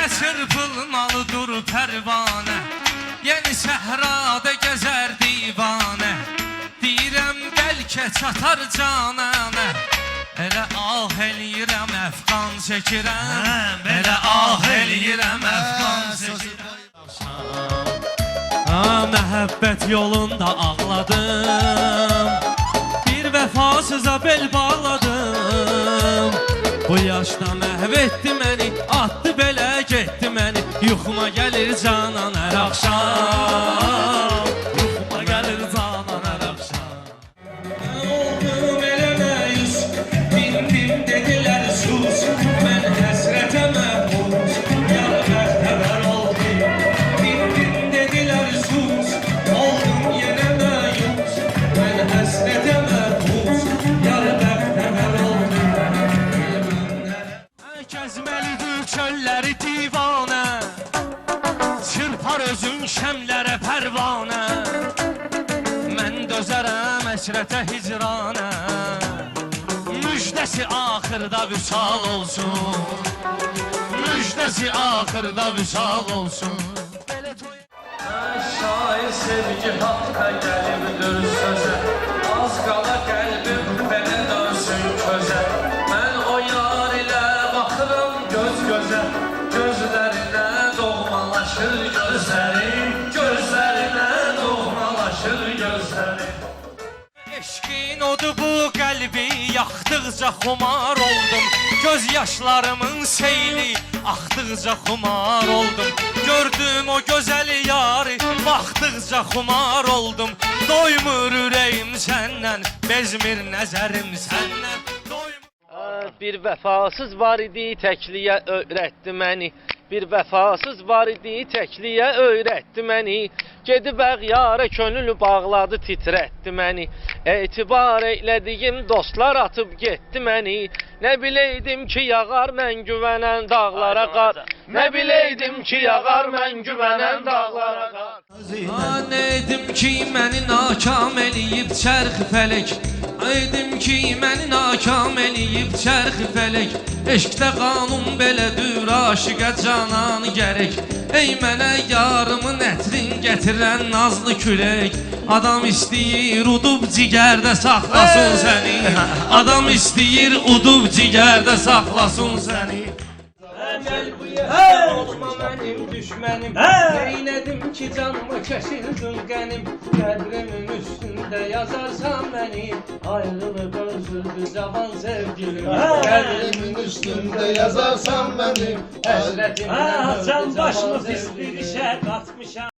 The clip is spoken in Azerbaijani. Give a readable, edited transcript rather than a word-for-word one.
Elə çırpılmalıdır pərvanə, yeni səhrada gəzər divanə. Deyirəm bəlkə çatar cananə, elə ah eləyirəm əfqan çəkirəm, elə ah eləyirəm əfqan çəkirəm. Məhəbbət yolunda ağladım, bir vəfasıza bel bağladım. Bu yaşda məhv etdi məni, atdı belə getdi məni. Yuxuma gəlir canan hər axşam, yuxuma gəlir canan hər axşam. Oldum elə məyus, bindim dedilər sus, mən həsrətə məhbus, yar bəxtəvər oldum. Bindim dedilər sus, oldum yenə məyus, mən həsrətə məhbus, yar bəxtəvər oldum. Gəzməlidir çölləri divanə, çırpar özün şəmlərə pərvanə. Mən dözərəm əsrətə hicranə, müjdəsi axırda vüsal olsun, müjdəsi axırda vüsal olsun. Şair sevgi haqqa gəlibdir sözə, az qala qəlbim belə dönsün közə. Mən o yar ilə baxıram göz gözə, gözlərinə doğmalaşır gözlərim, gözlərinə doğmalaşır gözlərim. Eşqin odu bu qəlbi yaxdıqca xumar oldum, göz yaşlarımın seyli axdıqca xumar oldum. Gördüm o gözəl yarı, baxdıqca xumar oldum. Doymur ürəyim səndən, bezmir nəzərim səndən. Bir vəfasız var idi, təkliyə öyrətdi məni. Bir vəfasız var idi, təkliyə öyrətdi məni. Gedib əğyara könül bağladı, titrətdi məni. Etibar eylədiyim dostlar atıb getdi məni. Nə biləydim ki, yağar mən güvənən dağlara qar. Nə biləydim ki, yağar mən güvənən dağlara qar. Nə edim ki, məni nakam eləyib çərxi fələk. Edim ki, məni nakam eləyib çərxi fələk. Eşqdə qanun belədir, aşiqə canan gərək. Ey mənə yarımın ətrin gətirən nazlı külək. Adam istəyir udub cigərdə saxlasın səni, adam istəyir udub cigərdə saxlasın səni. Gəl bu yaxdan olma mənim düşmənim, neynədim ki canımı kəsirdin qənim. Qədrimin üstündə yazarsan mənim, ayrılıb özüldü cavan sevgilim. Qədrimin üstündə yazarsan mənim, həsrətimdən öldü cavan sevgilim.